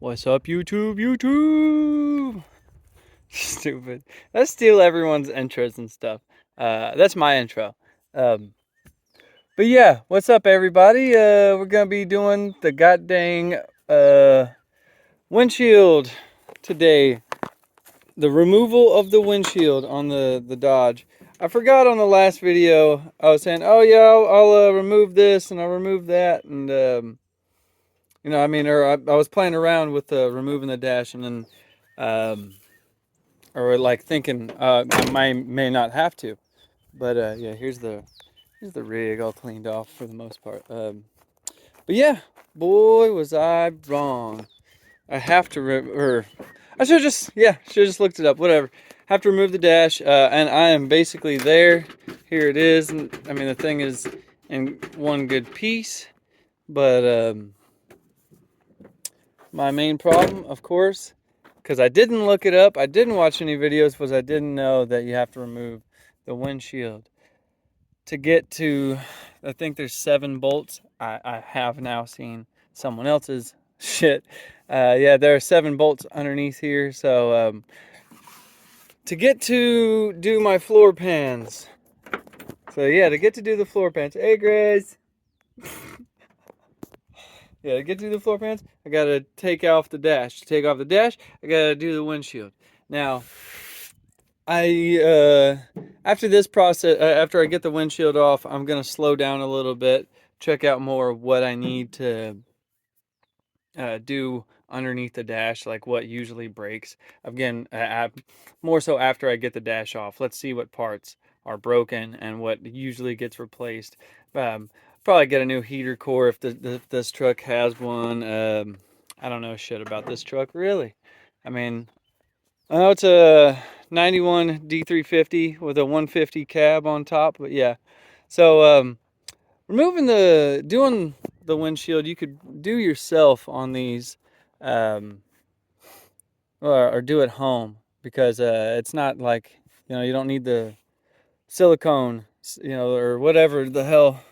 What's up, YouTube? YouTube! Stupid. Let's steal everyone's intros and stuff. That's my intro. Um, but yeah, what's up, everybody? We're gonna be doing the goddamn windshield today. The removal of the windshield on the Dodge. I forgot on the last video. I was saying, oh yeah, I'll remove this and I'll remove that, and or I was playing around with removing the dash, and then, or like thinking I may not have to, but yeah, here's the rig all cleaned off for the most part. But yeah, boy, was I wrong. I have to, or I should just looked it up. Whatever. Have to remove the dash, and I am basically there. Here it is. And, I mean, the thing is in one good piece, but my main problem, of course, because I didn't look it up, I didn't watch any videos, was I didn't know that you have to remove the windshield to get to, I think there's 7 bolts. I have now seen someone else's shit. Yeah, there are 7 bolts underneath here. So to get to do my floor pans. So yeah, to get to do the floor pans. Hey, Grace. Yeah, to get to the floor pans, I gotta take off the dash. To take off the dash, I gotta do the windshield. Now, after this process, after I get the windshield off, I'm gonna slow down a little bit, check out more of what I need to do underneath the dash, like what usually breaks. Again, more so after I get the dash off. Let's see what parts are broken and what usually gets replaced. Probably get a new heater core if this truck has one. I don't know shit about this truck, really. I mean, I know it's a 91 D350 with a 150 cab on top, but yeah. So doing the windshield, you could do yourself on these, um, or do at home, because it's not like, you don't need the silicone, or whatever the hell,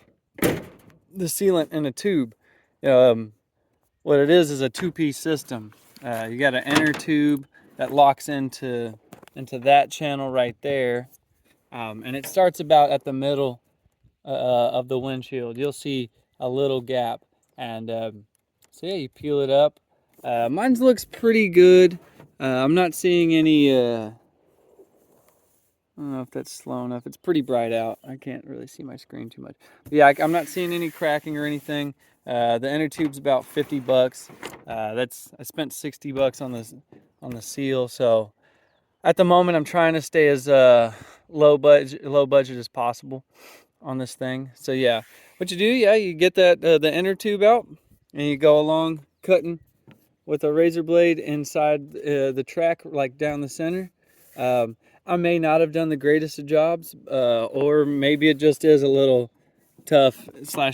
the sealant in a tube. What it is a 2-piece system. You got an inner tube that locks into that channel right there, and it starts about at the middle of the windshield. You'll see a little gap, and so yeah, you peel it up. Mine looks pretty good. I'm not seeing any. I don't know if that's slow enough. It's pretty bright out. I can't really see my screen too much. But yeah, I'm not seeing any cracking or anything. The inner tube's about $50. I spent $60 on the seal. So at the moment, I'm trying to stay as low budget as possible on this thing. So yeah, what you do, yeah, you get the inner tube out, and you go along cutting with a razor blade inside the track, like down the center. I may not have done the greatest of jobs, or maybe it just is a little tough.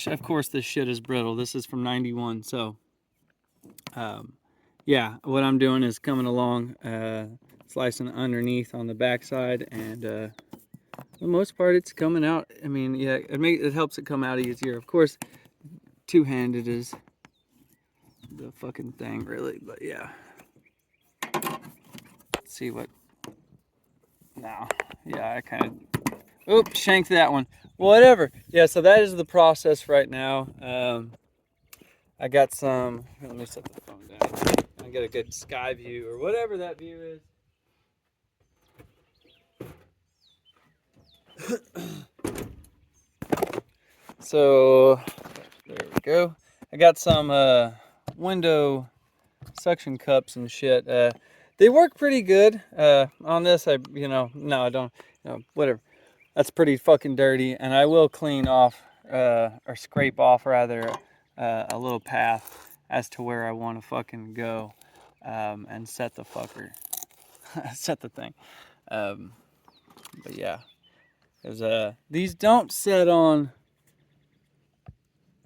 Of course, this shit is brittle. This is from 91, so yeah, what I'm doing is coming along, slicing underneath on the backside, and for the most part, it's coming out. I mean, yeah, it helps it come out easier. Of course, two-handed is the fucking thing, really. But yeah, let's see what. Now, yeah, I kind of. Oops, shanked that one. Whatever. Yeah, so that is the process right now. I got some. Let me set the phone down. I get a good sky view or whatever that view is. So there we go. I got some window suction cups and shit. They work pretty good. On this, no, I don't. Whatever. That's pretty fucking dirty, and I will clean off, or scrape off rather, a little path as to where I want to fucking go, and set the fucker, set the thing. But yeah, because these don't set on.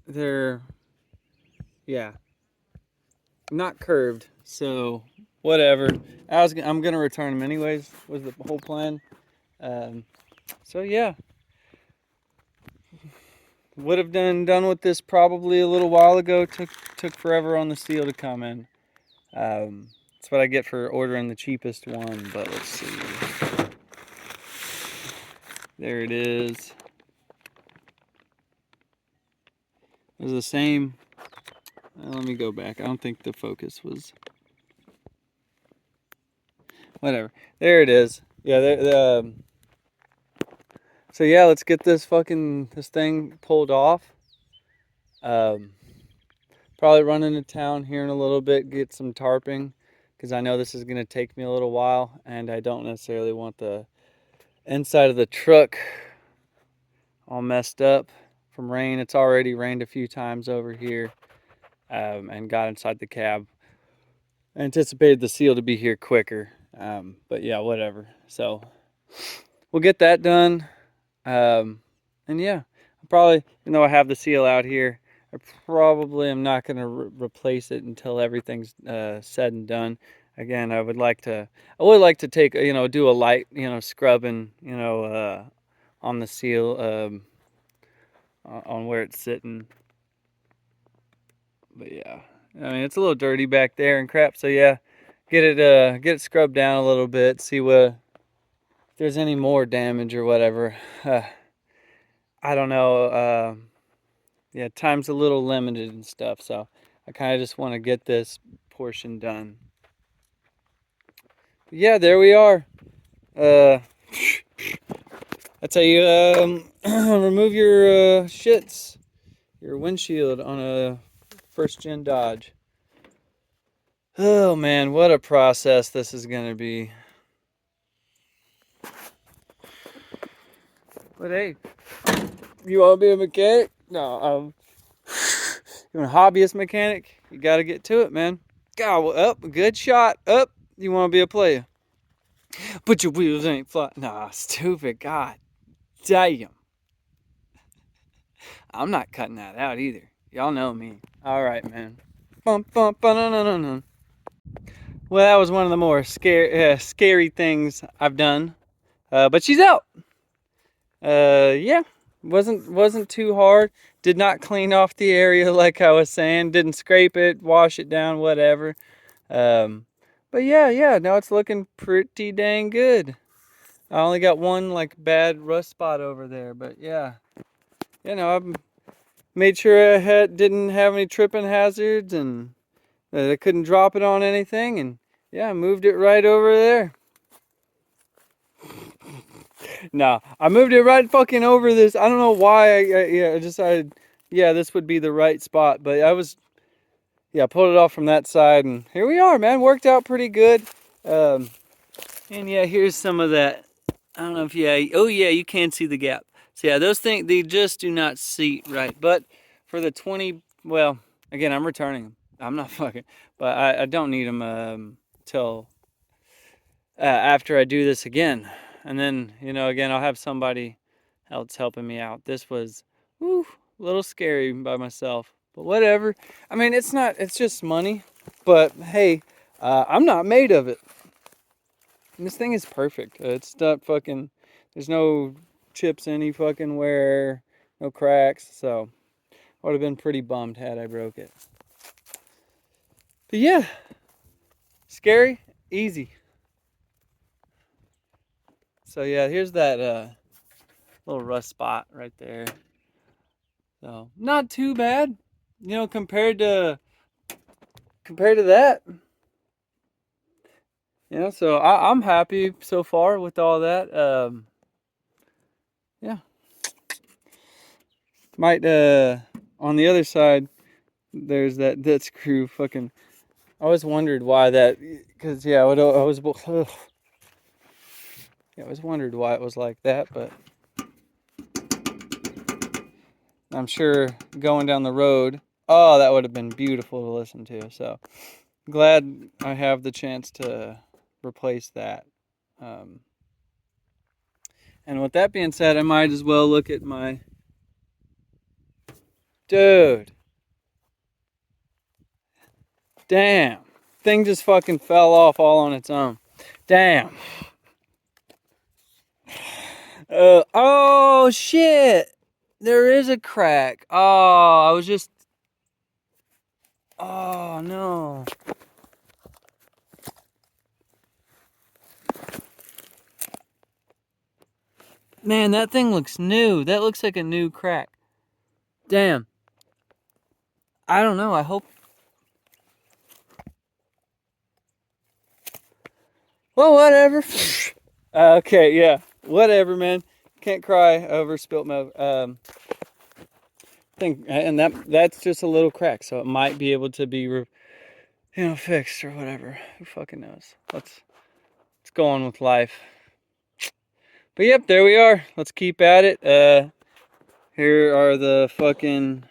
They're, yeah, not curved, so whatever. I'm gonna return them anyways. Was the whole plan. So yeah, would have done with this probably a little while ago. Took forever on the steel to come in. That's what I get for ordering the cheapest one, but let's see. There it is. It's the same. Let me go back. I don't think the focus was. Whatever. There it is. Yeah. So yeah, let's get this thing pulled off. Probably run into town here in a little bit, get some tarping, because I know this is gonna take me a little while, and I don't necessarily want the inside of the truck all messed up from rain. It's already rained a few times over here, and got inside the cab. I anticipated the seal to be here quicker, but yeah, whatever. So we'll get that done, and yeah, probably, even though I have the seal out here, I probably am not going to replace it until everything's said and done. Again, I would like to take, do a light, scrubbing, on the seal, on where it's sitting. But yeah, I mean, it's a little dirty back there and crap. So yeah, get it scrubbed down a little bit. See if there's any more damage or whatever. I don't know. Yeah, time's a little limited and stuff. So I kind of just want to get this portion done. But yeah, there we are. I tell you, remove your shits, your windshield on a first gen Dodge. Oh man, what a process this is gonna be. But hey, you want to be a mechanic? No, you want a hobbyist mechanic? You got to get to it, man. God, up, good shot. Up, you want to be a player? But your wheels ain't fly. Nah, stupid. God damn. I'm not cutting that out either. Y'all know me. All right, man. Bum, bum, ba-na-na-na-na. Well, that was one of the more scary things I've done. But she's out. Yeah, wasn't too hard. Did not clean off the area like I was saying. Didn't scrape it, wash it down, whatever. But yeah, now it's looking pretty dang good. I only got one like bad rust spot over there, but yeah, I made sure I didn't have any tripping hazards, and I couldn't drop it on anything, and yeah, I moved it right over there. No, I moved it right fucking over this. I don't know why I decided, yeah, this would be the right spot, but pulled it off from that side, and here we are, man. Worked out pretty good. And yeah, here's some of that. I don't know if oh yeah, you can see the gap. So yeah, those things, they just do not seat right. But for the 20, well, again, I'm returning them. I'm not fucking, but I don't need them till after I do this again. And then, again, I'll have somebody else helping me out. This was a little scary by myself, but whatever. I mean, it's just money, but hey, I'm not made of it. And this thing is perfect. It's not fucking, there's no chips any fucking where, no cracks. So I would have been pretty bummed had I broke it. But yeah, scary, easy. So yeah, here's that little rust spot right there. So not too bad, compared to that. So I'm happy so far with all that. Yeah. Might on the other side, there's that screw. Fucking, I always wondered why that. Because yeah, I was wondered why it was like that, but I'm sure going down the road, oh, that would have been beautiful to listen to. So glad I have the chance to replace that. And with that being said, I might as well look at my dude. Damn, thing just fucking fell off all on its own. Damn. Oh shit. There is a crack. Oh, I was just. Oh no. Man, that thing looks new. That looks like a new crack. Damn. I don't know. I hope. Well, whatever. Okay, yeah. Whatever, man. Can't cry over spilt milk. And that's just a little crack, so it might be able to be, fixed or whatever. Who fucking knows? Let's go on with life. But yep, there we are. Let's keep at it. Here are the fucking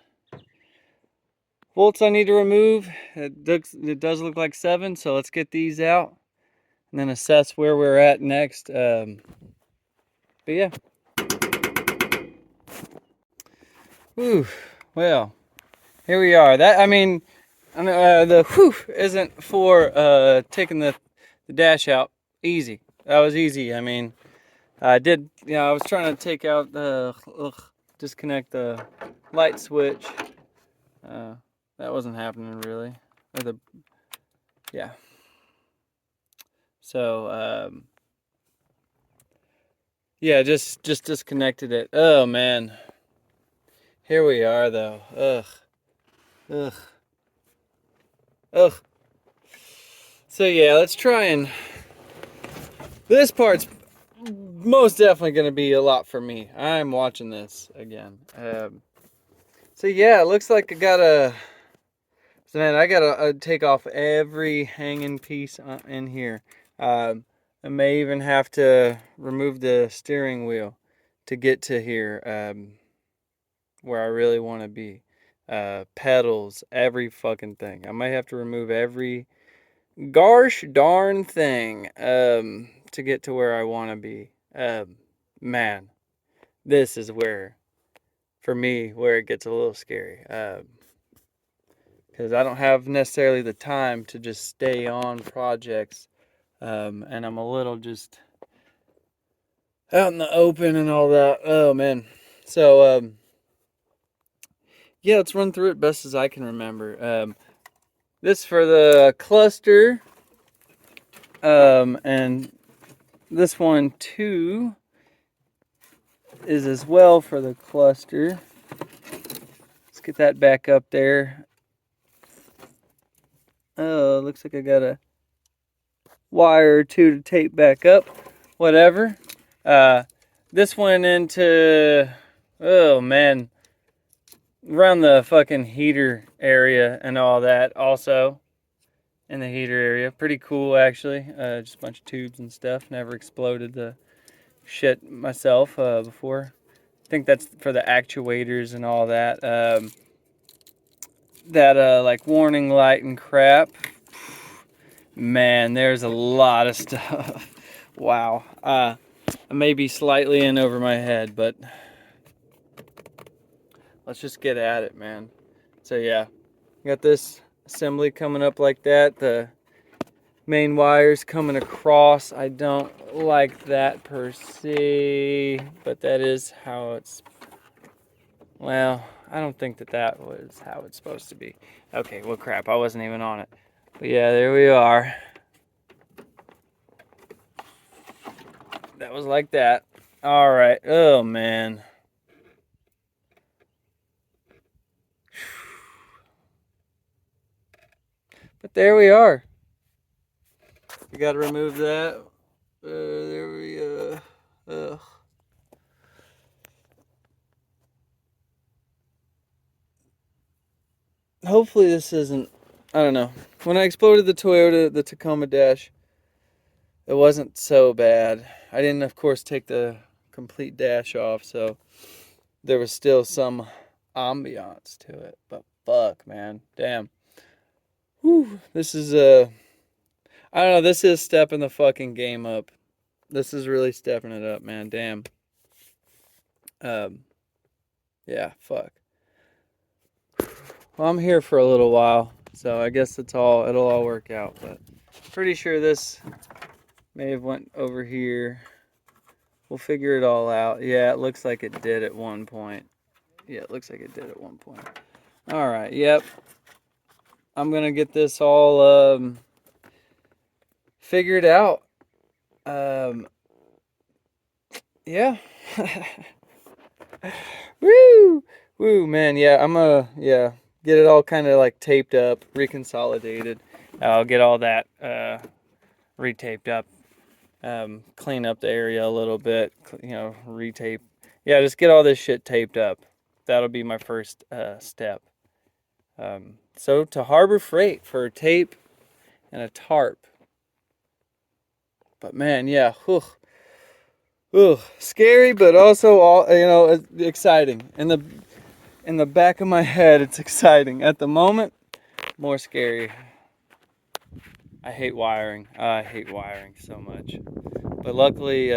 bolts I need to remove. It does look like 7, so let's get these out and then assess where we're at next. But yeah. Whew. Well, here we are. The whew isn't for taking the dash out. Easy. That was easy. I mean, I did, I was trying to take out disconnect the light switch. That wasn't happening really. Yeah. So, yeah, just disconnected it. Oh man. Here we are though. Ugh. Ugh. Ugh. So yeah, let's try and. This part's most definitely going to be a lot for me. I'm watching this again. So yeah, it looks like I gotta take off every hanging piece in here. I may even have to remove the steering wheel to get to here, where I really want to be. Pedals, every fucking thing. I might have to remove every gosh darn thing to get to where I want to be. Man, this is where, for me, where it gets a little scary. Because I don't have necessarily the time to just stay on projects, and I'm a little just out in the open and all that. Oh man. So yeah, let's run through it best as I can remember. This for the cluster, and this one too is as well for the cluster. Let's get that back up there. Oh, looks like I got a wire or two to tape back up. Whatever. This went into, oh man, around the fucking heater area and all that also. In the heater area. Pretty cool actually. Just a bunch of tubes and stuff. Never exploded the shit myself before. I think that's for the actuators and all that. Like warning light and crap. Man, there's a lot of stuff. Wow. I may be slightly in over my head, but let's just get at it, man. So yeah, got this assembly coming up like that. The main wires coming across. I don't like that per se, but that is how it's. Well, I don't think that was how it's supposed to be. Okay, well crap, I wasn't even on it. But yeah, there we are. That was like that. All right. Oh man. But there we are. We got to remove that. There we hopefully this isn't. I don't know. When I exploded the Tacoma Dash, it wasn't so bad. I didn't, of course, take the complete dash off, so there was still some ambiance to it. But fuck, man, damn. Whew. This is I don't know. This is stepping the fucking game up. This is really stepping it up, man. Damn. Yeah. Fuck. Well, I'm here for a little while, so I guess it'll all work out. But pretty sure this may have went over here. We'll figure it all out. Yeah, it looks like it did at one point. Yeah, it looks like it did at one point. All right. Yep. I'm gonna get this all figured out. Yeah. Woo! Woo, man. Yeah, I'm get it all kind of like taped up, reconsolidated. I'll get all that retaped up, clean up the area a little bit, retape. Yeah, just get all this shit taped up. That'll be my first step. So to Harbor Freight for a tape and a tarp. But man, yeah, scary, but also all exciting. In the back of my head, it's exciting. At the moment, more scary. I hate wiring. I hate wiring so much. But luckily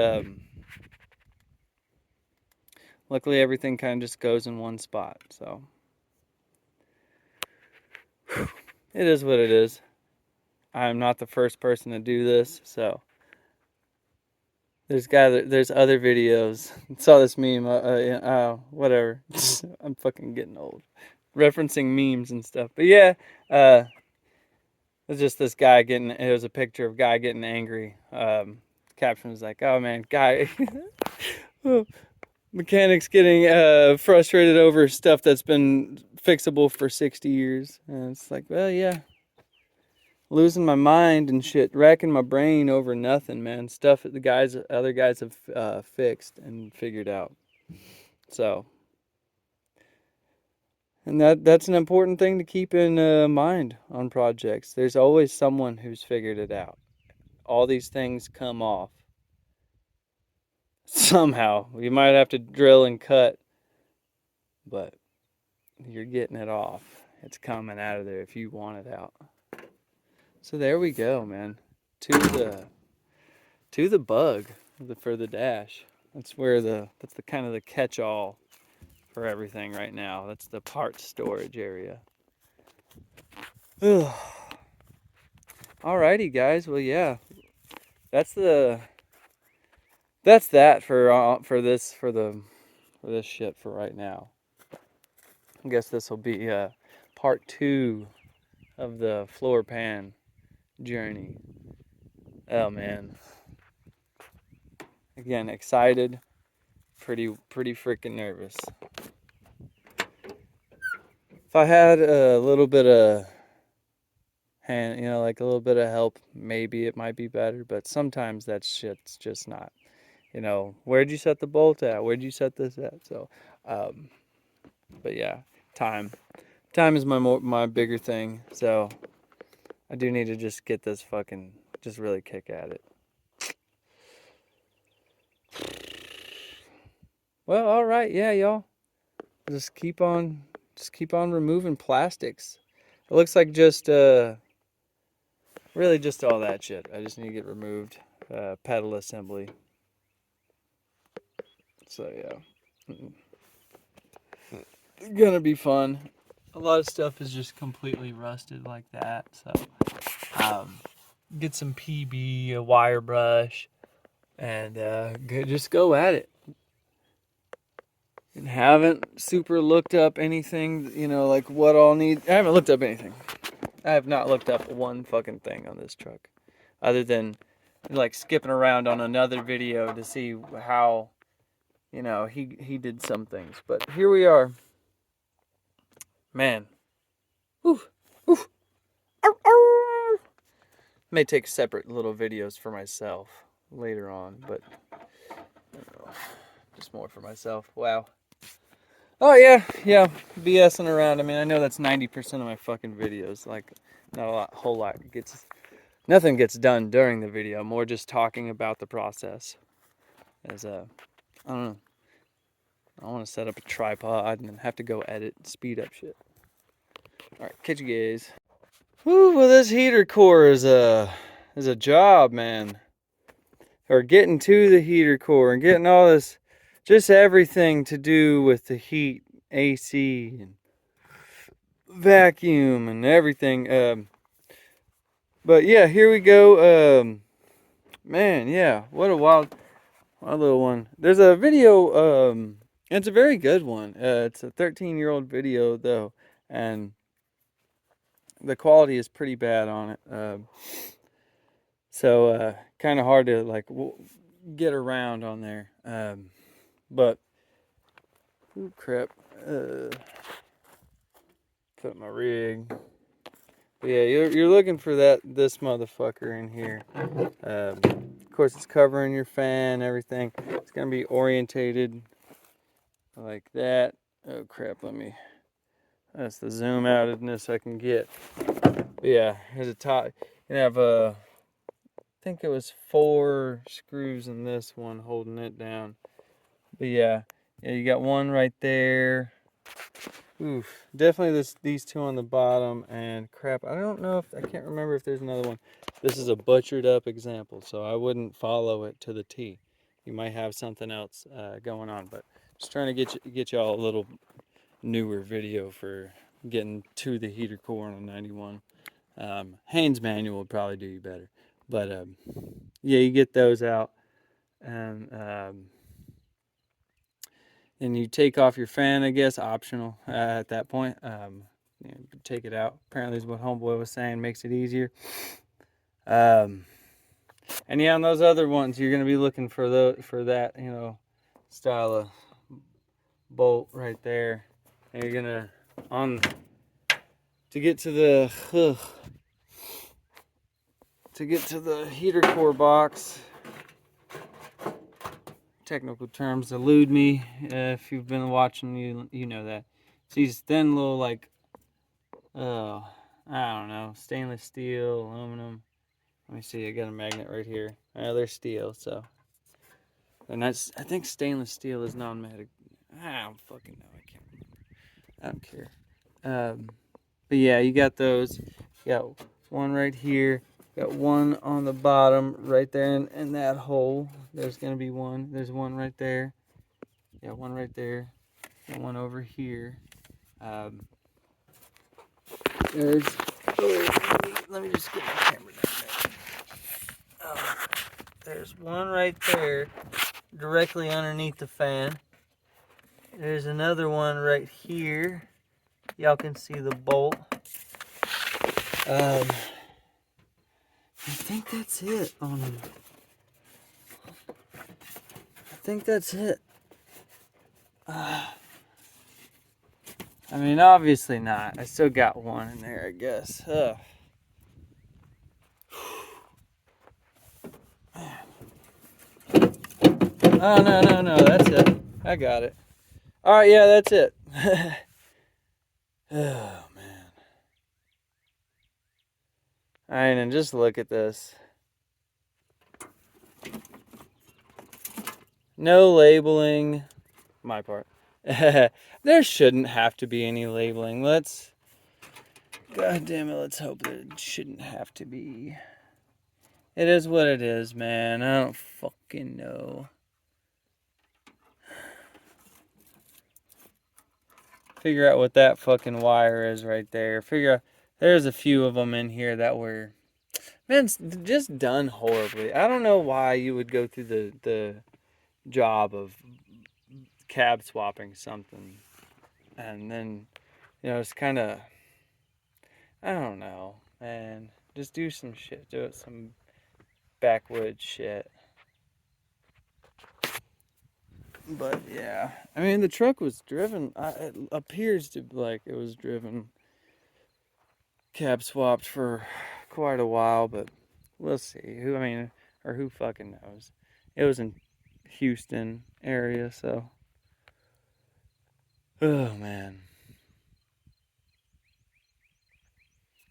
everything kind of just goes in one spot. So it is what it is. I'm not the first person to do this, so there's other videos. I saw this meme. Whatever. I'm fucking getting old, referencing memes and stuff. But yeah, it's just this guy getting. It was a picture of a guy getting angry. Caption was like, "Oh man, guy." Mechanics getting frustrated over stuff that's been fixable for 60 years. And it's like, well, yeah. Losing my mind and shit, racking my brain over nothing, man. Stuff that other guys have fixed and figured out. So, and that's an important thing to keep in mind on projects. There's always someone who's figured it out. All these things come off. Somehow, you might have to drill and cut, but you're getting it off. It's coming out of there if you want it out. So there we go, man. To the bug for the dash. That's the kind of the catch-all for everything right now. That's the parts storage area. Alrighty, guys. Well, yeah, that's that for this shit for right now. I guess this will be part 2 of the floor pan journey. Oh man. Again, excited, pretty freaking nervous. If I had a little bit of hand, like a little bit of help, maybe it might be better, but sometimes that shit's just not. Where'd you set the bolt at? Where'd you set this at? So, but yeah, time is my bigger thing. So I do need to just get this just really kick at it. Well, all right, yeah, y'all. Just keep on removing plastics. It looks like just really just all that shit. I just need to get removed. Pedal assembly. So yeah, gonna be fun. A lot of stuff is just completely rusted like that. So get some PB, a wire brush, and just go at it. And haven't super looked up anything, like what I'll need. I haven't looked up anything. I have not looked up one fucking thing on this truck, other than like skipping around on another video to see how, he did some things. But here we are, man. Whew. Whew. Ow, ow. May take separate little videos for myself later on, but just more for myself. Wow. Oh yeah, BSing around. I mean, I know that's 90% of my fucking videos. Like, not a whole lot nothing gets done during the video. More just talking about the process. I don't know. I want to set up a tripod and then have to go edit and speed up shit. All right, catch you guys. Woo, well, this heater core is a job, man. Or getting to the heater core and getting all this, just everything to do with the heat, AC, and vacuum and everything. But yeah, here we go. Man, yeah, what a wild little one. There's a video, it's a very good one. It's a 13-year-old video though, and the quality is pretty bad on it. So kind of hard to like get around on there. But, ooh, crap. Put my rig. But yeah, you're looking for this motherfucker in here. Of course, it's covering your fan, everything. It's gonna be orientated like that. Oh crap! That's the zoom outedness I can get. But yeah, here's a top. You have I think it was 4 screws in this one holding it down. But yeah, you got one right there. Oof, definitely these 2 on the bottom, and crap, I can't remember if there's another one. This is a butchered up example, so I wouldn't follow it to the T. You might have something else going on, but just trying to get y'all a little newer video for getting to the heater core on a 91. Haynes manual would probably do you better, but yeah, you get those out, and and you take off your fan, I guess, optional at that point. You know, take it out. Apparently, is what Homeboy was saying, makes it easier. And yeah, on those other ones, you're gonna be looking for that, you know, style of bolt right there, and you're gonna to get to the heater core box. Technical terms elude me. If you've been watching, you know that. It's these thin little, like, I don't know, stainless steel, aluminum. Let me see, I got a magnet right here. They're steel, so. And I think stainless steel is non-magnetic. I don't fucking know. I can't remember. I don't care. But yeah, you got those. You got one right here. Got one on the bottom right there in that hole. There's going to be one. There's one right there. Yeah, one right there. And one over here. There's. Oh, let me just get my camera down there. There's one right there, directly underneath the fan. There's another one right here. Y'all can see the bolt. I think that's it on them. I think that's it. I mean, obviously not. I still got one in there, I guess. Oh, no. That's it. I got it. All right, yeah, that's it. Oh, man. All right, and just look at this. No labeling. My part. There shouldn't have to be any labeling. God damn it, let's hope that it shouldn't have to be. It is what it is, man. I don't fucking know. Figure out what that fucking wire is right there. Figure out, there's a few of them in here that were, man, it's just done horribly. I don't know why you would go through the job of cab swapping something, and then, you know, it's kind of, I don't know, man. Just do some shit. Do it some backwoods shit. But yeah, I mean, the truck was driven. It appears to like it was driven cab swapped for quite a while, but we'll see. Who fucking knows? It was in Houston area, so. Oh man,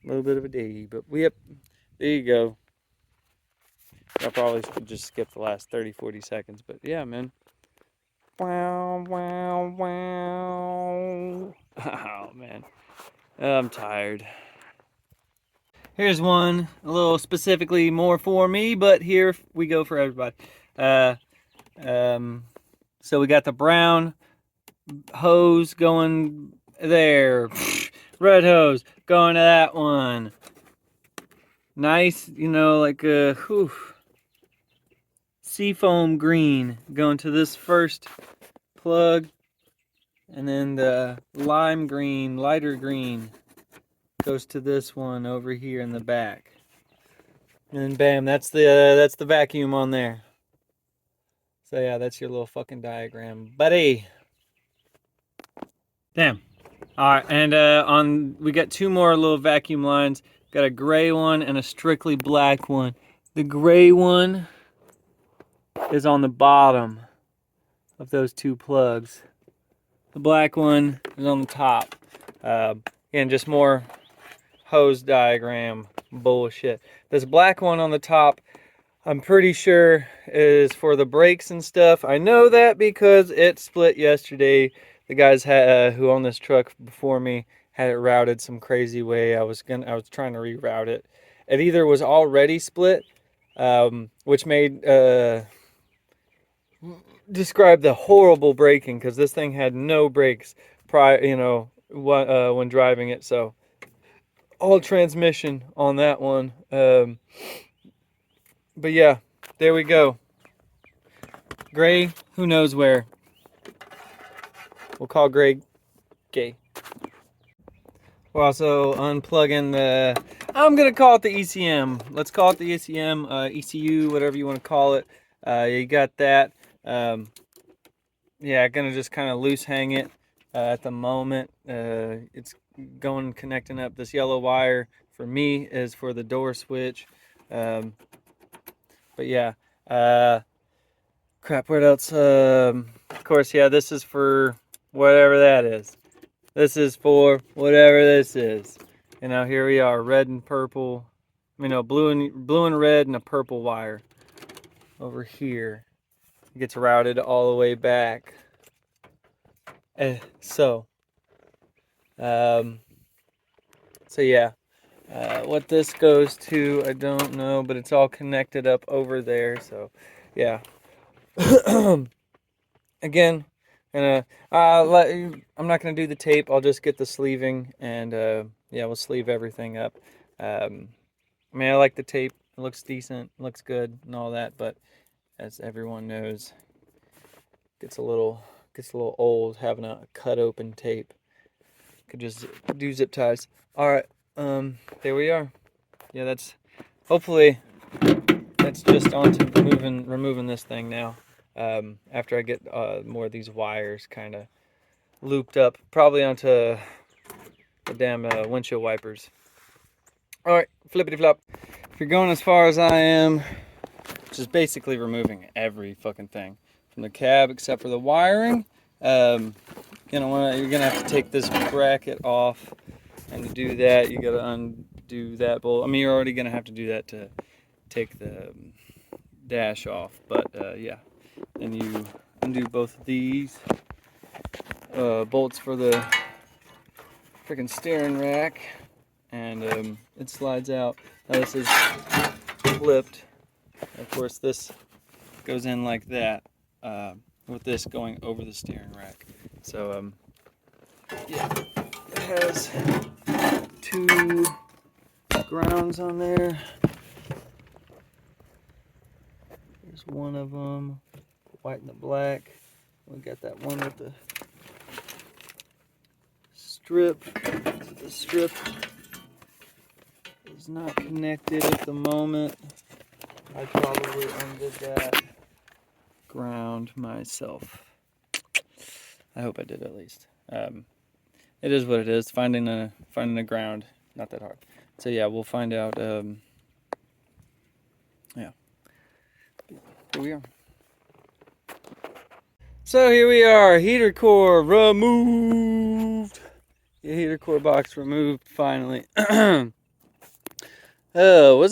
a little bit of a diggy, but there you go. I probably should just skip the last 30-40 seconds, but yeah, man. Wow. Oh man, I'm tired. Here's one a little specifically more for me, but here we go for everybody. So we got the brown hose going there. Red hose going to that one. Nice, you know, like a seafoam green going to this first plug. And then the lime green, lighter green, goes to this one over here in the back. And bam, that's the vacuum on there. So yeah, that's your little fucking diagram, buddy. Damn. All right, and we got two more little vacuum lines. Got a gray one and a strictly black one. The gray one is on the bottom of those two plugs. The black one is on the top. Again, just more hose diagram bullshit. This black one on the top, I'm pretty sure is for the brakes and stuff. I know that because it split yesterday. The guys who own this truck before me had it routed some crazy way. I was trying to reroute it. It either was already split, which made describe the horrible braking, because this thing had no brakes prior, when driving it. So all transmission on that one. But yeah, there we go. Gray, who knows where. We'll call Gray gay. We're also unplugging the, I'm going to call it the ECM. Let's call it the ECM, ECU, whatever you want to call it. You got that. Yeah, going to just kind of loose hang it at the moment. It's going connecting up this yellow wire. For me is for the door switch. But yeah, crap, what else? Of course, yeah, this is for whatever that is. This is for whatever this is. You know, here we are, red and purple. Blue and red and a purple wire over here. It gets routed all the way back. So yeah. What this goes to, I don't know, but it's all connected up over there. So, yeah. Again, I'm not gonna do the tape. I'll just get the sleeving, and yeah, we'll sleeve everything up. I like the tape. It looks decent, looks good, and all that. But as everyone knows, gets a little old having a cut open tape. Could just do zip ties. All right, there we are. Yeah, hopefully that's just onto removing this thing now. After I get more of these wires kind of looped up, probably onto the damn windshield wipers. All right, flippity flop. If you're going as far as I am, just basically removing every fucking thing from the cab except for the wiring. You're gonna have to take this bracket off, and to do that, you gotta undo that bolt. You're already gonna have to do that to take the dash off, but yeah. Then you undo both of these bolts for the freaking steering rack, and it slides out. Now this is flipped. Of course, this goes in like that, with this going over the steering rack. So yeah, it has two grounds on there. There's one of them, white and the black. We got that one with the strip. The strip is not connected at the moment. I probably undid that ground myself. I hope I did, at least. It is what it is. Finding a ground, not that hard. So yeah, we'll find out. Yeah, here we are. So here we are, heater core removed. The heater core box removed finally. Was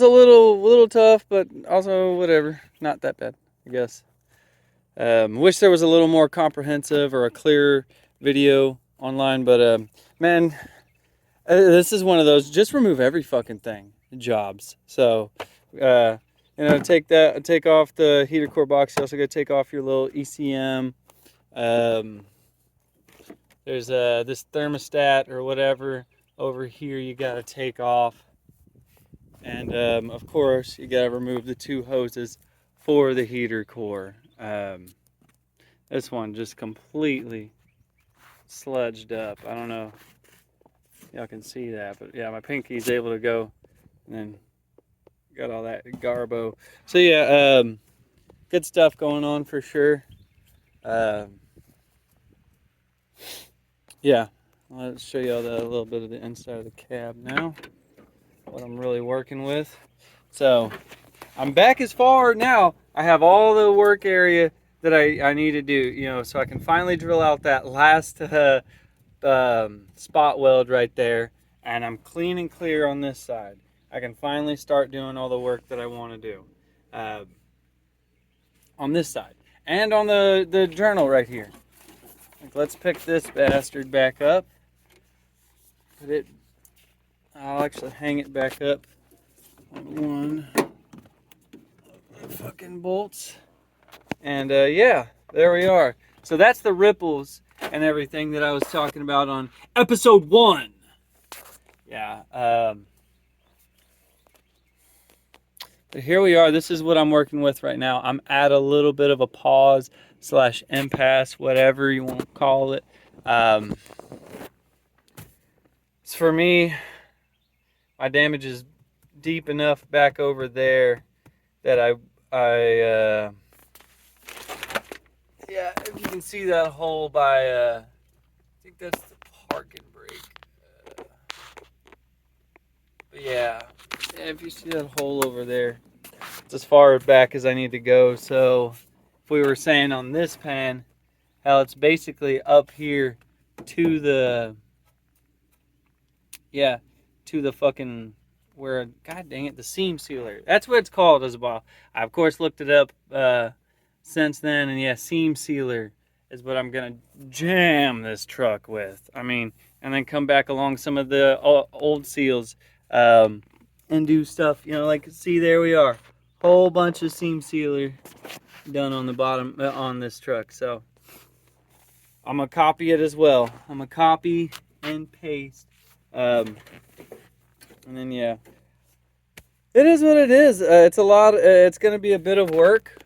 a little tough, but also whatever. Not that bad, I guess. Wish there was a little more comprehensive or a clearer video online, but man, this is one of those just remove every fucking thing jobs. So take off the heater core box. You also got to take off your little ECM. There's this thermostat or whatever over here you got to take off. And of course, you gotta remove the two hoses for the heater core. This one just completely sludged up. I don't know if y'all can see that, but yeah, my pinky's able to go, and then got all that garbo. So yeah, good stuff going on for sure. Yeah, let's show you all a little bit of the inside of the cab now. What I'm really working with. So I'm back as far now. I have all the work area that I need to do, you know, so I can finally drill out that last spot weld right there, and I'm clean and clear on this side. I can finally start doing all the work that I want to do on this side and on the journal right here. Like, let's pick this bastard back up. Put it. I'll actually hang it back up on one of the fucking bolts. And yeah, there we are. So that's the ripples and everything that I was talking about on episode 1. Yeah. But here we are. This is what I'm working with right now. I'm at a little bit of a pause / impasse, whatever you want to call it. For me, my damage is deep enough back over there that yeah, if you can see that hole by, I think that's the parking brake. But yeah, if you see that hole over there, it's as far back as I need to go. So if we were saying on this pan, how it's basically up here to the, yeah, to the fucking, where, god dang it, the seam sealer. That's what it's called as well. I, of course, looked it up since then, and yeah, seam sealer is what I'm going to jam this truck with. I mean, and then come back along some of the old seals and do stuff, you know, like, see, there we are. Whole bunch of seam sealer done on the bottom on this truck. So I'm going to copy it as well. I'm going to copy and paste. And then, yeah, it is what it is. It's a lot. It's going to be a bit of work.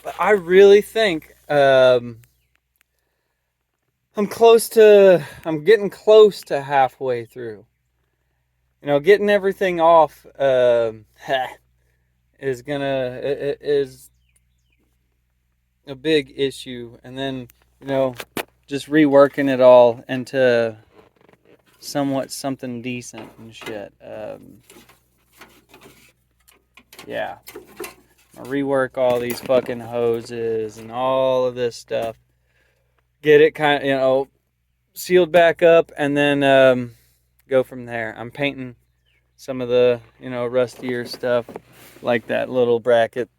But I really think I'm getting close to halfway through. You know, getting everything off is a big issue, and then, you know, just reworking it all into somewhat something decent and shit. Yeah, I'll rework all these fucking hoses and all of this stuff. Get it kind of, you know, sealed back up, and then go from there. I'm painting some of the, you know, rustier stuff, like that little bracket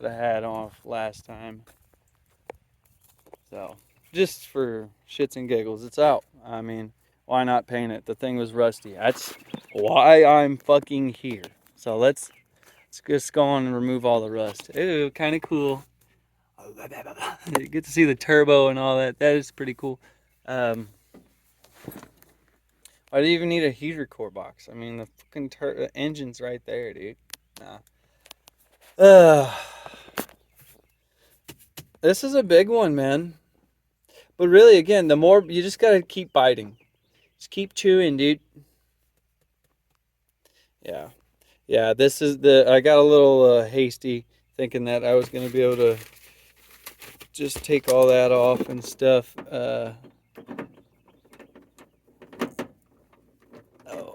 that I had off last time. So, just for shits and giggles, it's out. I mean, why not paint it? The thing was rusty. That's why I'm fucking here. So let's just go on and remove all the rust. Ooh, kind of cool. You get to see the turbo and all that. That is pretty cool. Why do you even need a heater core box? I mean, the fucking engine's right there, dude. Nah. This is a big one, man. But really, again, the more, you just gotta keep biting. Just keep chewing, dude. Yeah. Yeah, this is I got a little hasty thinking that I was going to be able to just take all that off and stuff.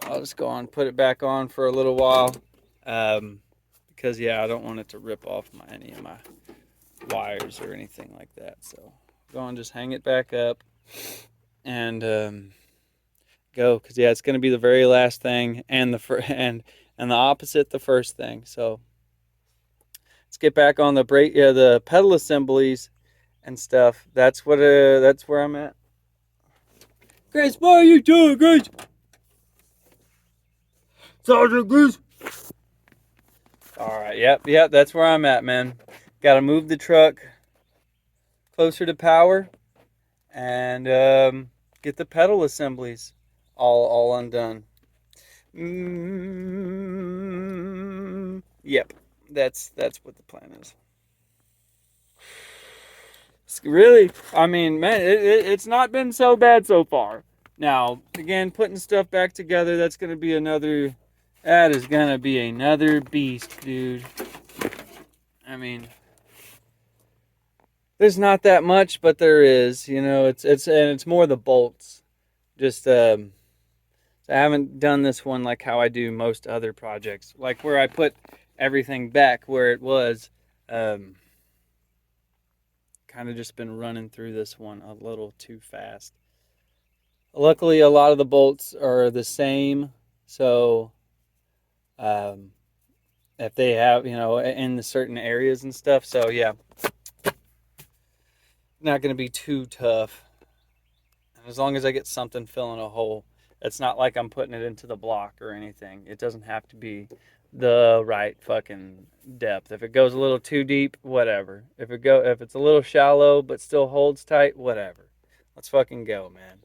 I'll just go on, put it back on for a little while. Because, yeah, I don't want it to rip off any of my wires or anything like that. So, go on, just hang it back up and go. Because, yeah, it's going to be the very last thing and the opposite the first thing. So let's get back on the brake, the pedal assemblies and stuff. That's where I'm at. Grace, what are you doing, Grace? Sergeant Grace. All right, yep, that's where I'm at, man. Got to move the truck closer to power and get the pedal assemblies all undone. Yep, that's what the plan is. Really, I mean, man, it's not been so bad so far. Now, again, putting stuff back together, that is going to be another beast, dude. I mean, There's not that much, but there is. You know, it's more the bolts. Just I haven't done this one like how I do most other projects, like where I put everything back where it was. Um, Kind of just been running through this one a little too fast. Luckily, a lot of the bolts are the same, so um, if they have, in the certain areas and stuff, so yeah, not going to be too tough. And as long as I get something filling a hole, it's not like I'm putting it into the block or anything. It doesn't have to be the right fucking depth. If it goes a little too deep, whatever. If it's a little shallow but still holds tight, whatever. Let's fucking go, man.